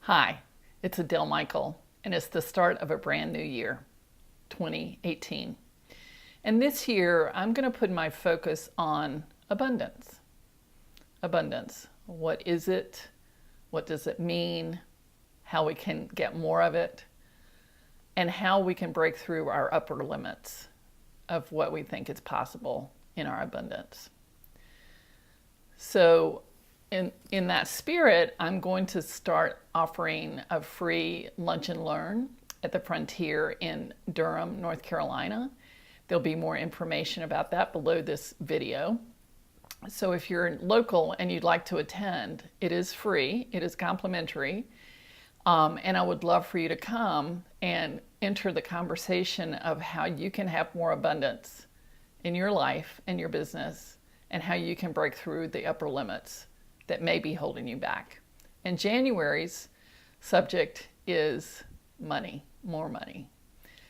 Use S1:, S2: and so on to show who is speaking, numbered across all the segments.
S1: Hi, it's Adele Michael, and it's the start of a brand new year, 2018. And this year, I'm going to put my focus on abundance. Abundance. What is it? What does it mean? How we can get more of it? And how we can break through our upper limits of what we think is possible in our abundance. So, in that spirit, I'm going to start offering a free lunch and learn at the Frontier in Durham, North Carolina. There'll be more information about that below this video. So if you're local and you'd like to attend, it is free, it is complimentary, and I would love for you to come and enter the conversation of how you can have more abundance in your life and your business, and how you can break through the upper limits that may be holding you back. And January's subject is money, more money.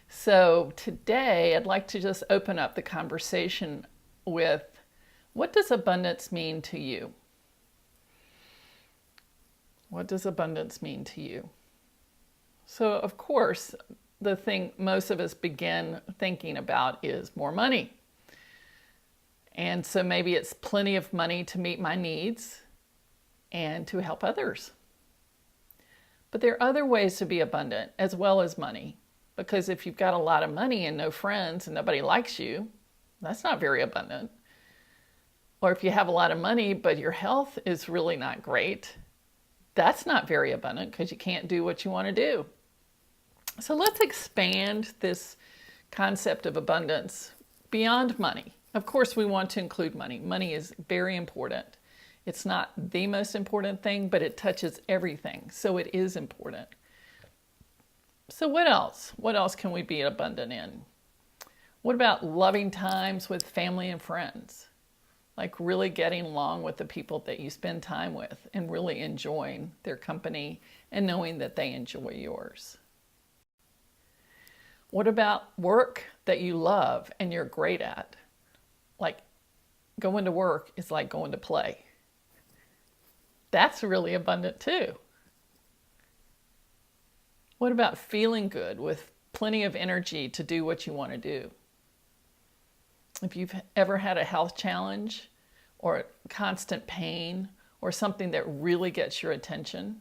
S1: So today I'd like to just open up the conversation with, what does abundance mean to you? What does abundance mean to you? So of course, the thing most of us begin thinking about is more money. And so maybe it's plenty of money to meet my needs and to help others. But there are other ways to be abundant as well as money. Because if you've got a lot of money and no friends and nobody likes you, that's not very abundant. Or if you have a lot of money but your health is really not great, that's not very abundant because you can't do what you want to do. So let's expand this concept of abundance beyond money. Of course, we want to include money. Money is very important. It's not the most important thing, but it touches everything, so it is important. So what else? What else can we be abundant in? What about loving times with family and friends? Like really getting along with the people that you spend time with and really enjoying their company and knowing that they enjoy yours. What about work that you love and you're great at? Like going to work is like going to play. That's really abundant too. What about feeling good with plenty of energy to do what you want to do? If you've ever had a health challenge or constant pain or something that really gets your attention,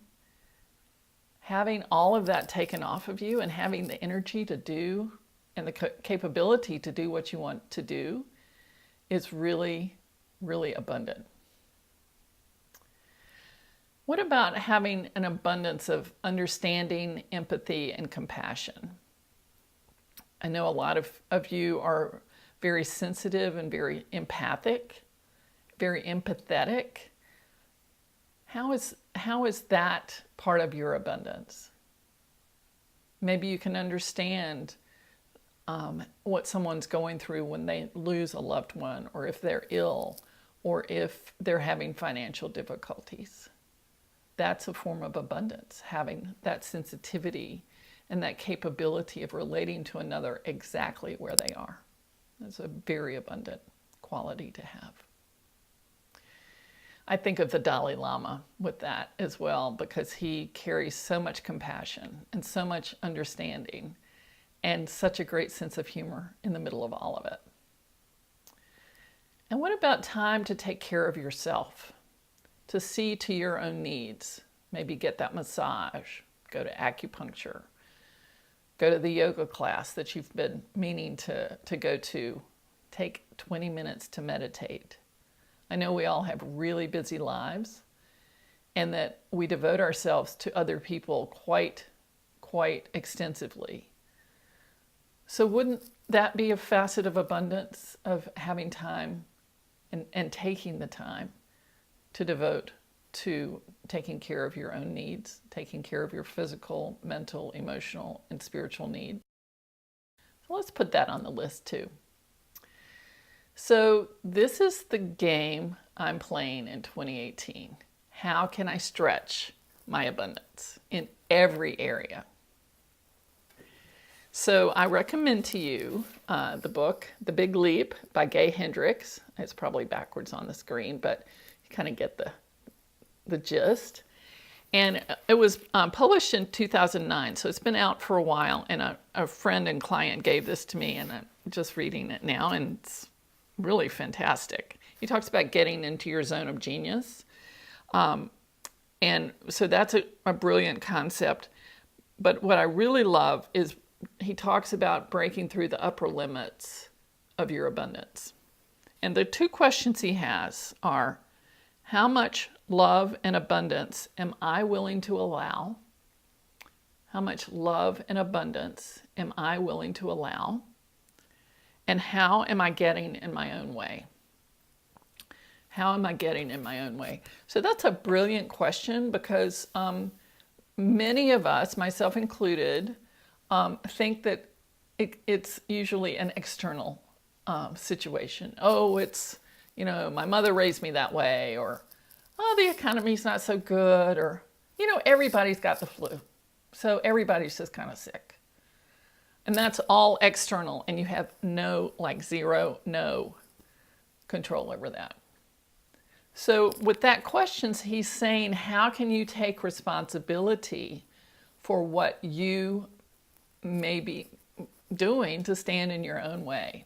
S1: having all of that taken off of you and having the energy to do and the capability to do what you want to do is really, really abundant. What about having an abundance of understanding, empathy, and compassion? I know a lot of you are very sensitive and very empathic, very empathetic. How is that part of your abundance? Maybe you can understand what someone's going through when they lose a loved one, or if they're ill, or if they're having financial difficulties. That's a form of abundance, having that sensitivity and that capability of relating to another exactly where they are. That's a very abundant quality to have. I think of the Dalai Lama with that as well, because he carries so much compassion and so much understanding and such a great sense of humor in the middle of all of it. And what about time to take care of yourself? To see to your own needs, maybe get that massage, go to acupuncture, go to the yoga class that you've been meaning to go to, take 20 minutes to meditate. I know we all have really busy lives and that we devote ourselves to other people quite extensively. So wouldn't that be a facet of abundance, of having time and taking the time to devote to taking care of your own needs, taking care of your physical, mental, emotional, and spiritual needs? So let's put that on the list too. So this is the game I'm playing in 2018. How can I stretch my abundance in every area? So I recommend to you the book, The Big Leap by Gay Hendricks. It's probably backwards on the screen, but you kind of get the gist. And it was published in 2009, so it's been out for a while. And a friend and client gave this to me, and I'm just reading it now, and it's really fantastic. He talks about getting into your zone of genius. And so that's a brilliant concept. But what I really love is he talks about breaking through the upper limits of your abundance. And the two questions he has are, how much love and abundance am I willing to allow? How much love and abundance am I willing to allow? And how am I getting in my own way? How am I getting in my own way? So that's a brilliant question, because many of us, myself included, think that it's usually an external situation. Oh, it's, my mother raised me that way, or, oh, the economy's not so good, or, everybody's got the flu. So everybody's just kind of sick. And that's all external, and you have no control over that. So with that question, he's saying, how can you take responsibility for what you may be doing to stand in your own way?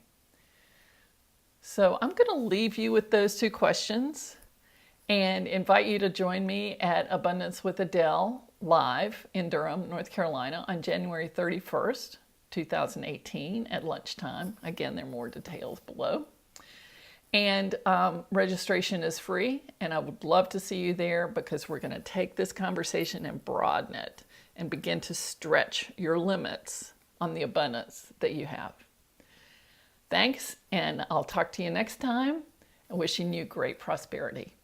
S1: So I'm going to leave you with those two questions and invite you to join me at Abundance with Adele live in Durham, North Carolina on January 31st, 2018 at lunchtime. Again, there are more details below. And registration is free, and I would love to see you there, because we're going to take this conversation and broaden it and begin to stretch your limits on the abundance that you have. Thanks, and I'll talk to you next time, and wishing you great prosperity.